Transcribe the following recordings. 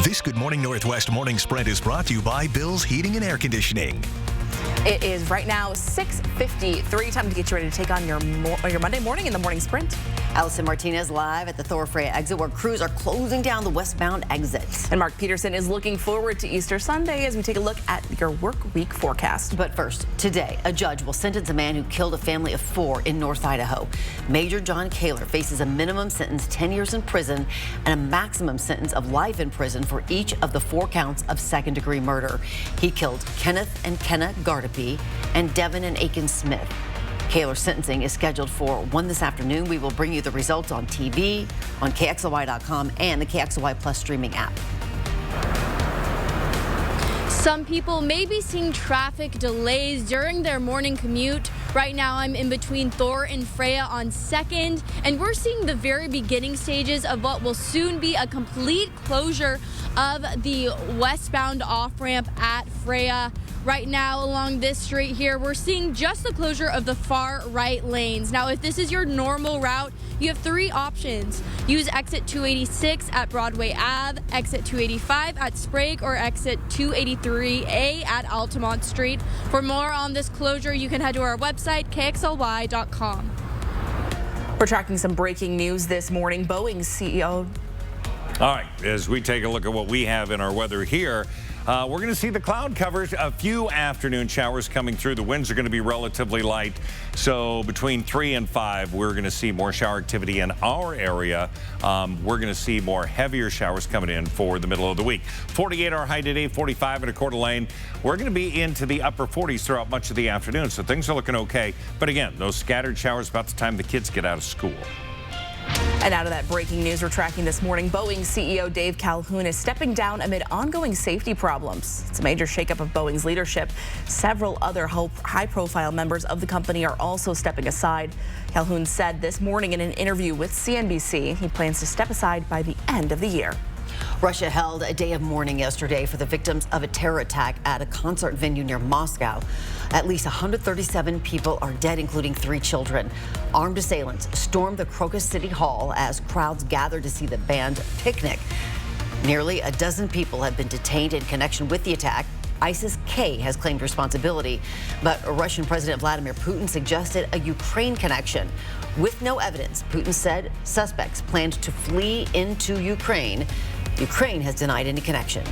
This Good Morning Northwest morning sprint is brought to you by Bill's Heating and Air Conditioning. It is right now 6:53. Time to get you ready to take on your Monday morning in the morning sprint. Allison Martinez live at the Thor Freya exit where crews are closing down the westbound exit. And Mark Peterson is looking forward to Easter Sunday as we take a look at your work week forecast. But first, today, a judge will sentence a man who killed a family of 4 in North Idaho. Major John Kaler faces a minimum sentence 10 years in prison and a maximum sentence of life in prison for each of the 4 counts of second-degree murder. He killed Kenneth and Kenna Gardapi and Devin and Aiken Smith. Kaler's sentencing is scheduled for 1 this afternoon. We will bring you the results on TV, on KXLY.com, and the KXLY Plus streaming app. Some people may be seeing traffic delays during their morning commute. Right now, I'm in between Thor and Freya on 2nd, and we're seeing the very beginning stages of what will soon be a complete closure of the westbound off-ramp at Freya. Right now, along this street here, we're seeing just the closure of the far right lanes. Now, if this is your normal route, you have 3 options. Use exit 286 at Broadway Ave, exit 285 at Sprague, or exit 283A at Altamont Street. For more on this closure, you can head to our website, KXLY.com. We're tracking some breaking news this morning. Boeing's CEO. All right, as we take a look at what we have in our weather here, we're going to see the cloud covers, a few afternoon showers coming through. The winds are going to be relatively light. So between 3 and 5, we're going to see more shower activity in our area. We're going to see more heavier showers coming in for the middle of the week. 48 our high today, 45 in a Coeur d'Alene. We're going to be into the upper 40s throughout much of the afternoon. So things are looking okay. But again, those scattered showers about the time the kids get out of school. And out of that breaking news we're tracking this morning, Boeing CEO Dave Calhoun is stepping down amid ongoing safety problems. It's a major shakeup of Boeing's leadership. Several other high-profile members of the company are also stepping aside. Calhoun said this morning in an interview with CNBC he plans to step aside by the end of the year. Russia held a day of mourning yesterday for the victims of a terror attack at a concert venue near Moscow. At least 137 people are dead, including 3 children. Armed assailants stormed the Crocus City Hall as crowds gathered to see the band Picnic. Nearly a dozen people have been detained in connection with the attack. ISIS-K has claimed responsibility, but Russian President Vladimir Putin suggested a Ukraine connection. With no evidence, Putin said suspects planned to flee into Ukraine. Ukraine has denied any connection.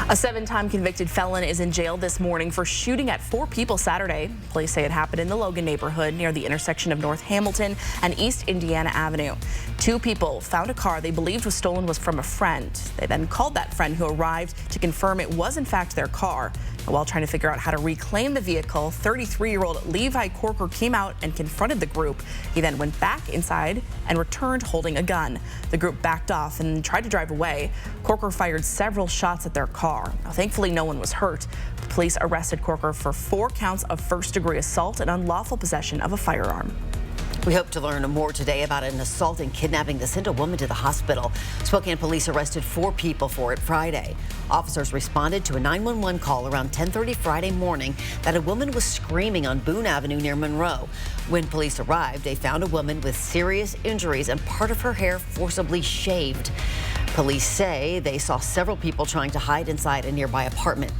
A 7-time convicted felon is in jail this morning for shooting at 4 people Saturday. Police say it happened in the Logan neighborhood near the intersection of North Hamilton and East Indiana Avenue. 2 people found a car they believed was stolen was from a friend. They then called that friend who arrived to confirm it was in fact their car. While trying to figure out how to reclaim the vehicle, 33-year-old Levi Corker came out and confronted the group. He then went back inside and returned holding a gun. The group backed off and tried to drive away. Corker fired several shots at their car. Now, thankfully, no one was hurt. Police arrested Corker for 4 counts of first-degree assault and unlawful possession of a firearm. We hope to learn more today about an assault and kidnapping that sent a woman to the hospital. Spokane police arrested 4 people for it Friday. Officers responded to a 911 call around 10:30 Friday morning that a woman was screaming on Boone Avenue near Monroe. When police arrived, they found a woman with serious injuries and part of her hair forcibly shaved. Police say they saw several people trying to hide inside a nearby apartment.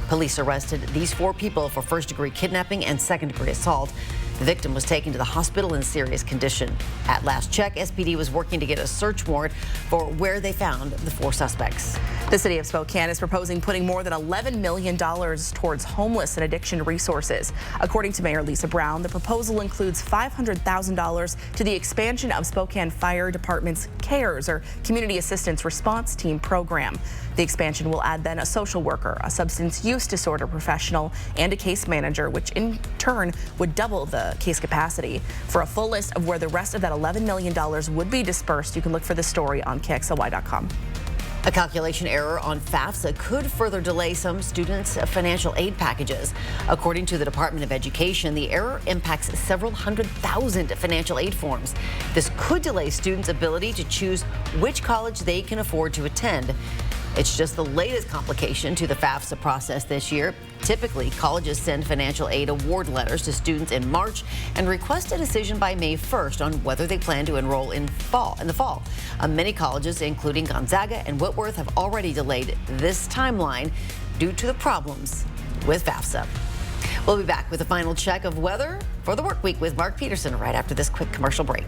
Police arrested these 4 people for first-degree kidnapping and second-degree assault. The victim was taken to the hospital in serious condition. At last check, SPD was working to get a search warrant for where they found the 4 suspects. The city of Spokane is proposing putting more than $11 million towards homeless and addiction resources. According to Mayor Lisa Brown, the proposal includes $500,000 to the expansion of Spokane Fire Department's CARES, or Community Assistance Response Team program. The expansion will add then a social worker, a substance use disorder professional, and a case manager, which in turn would double the case capacity. For a full list of where the rest of that $11 million would be dispersed, you can look for the story on KXLY.com. A calculation error on FAFSA could further delay some students' financial aid packages. According to the Department of Education, the error impacts several 100,000 financial aid forms. This could delay students' ability to choose which college they can afford to attend. It's just the latest complication to the FAFSA process this year. Typically, colleges send financial aid award letters to students in March and request a decision by May 1st on whether they plan to enroll in the fall. Many colleges, including Gonzaga and Whitworth, have already delayed this timeline due to the problems with FAFSA. We'll be back with a final check of weather for the work week with Mark Peterson right after this quick commercial break.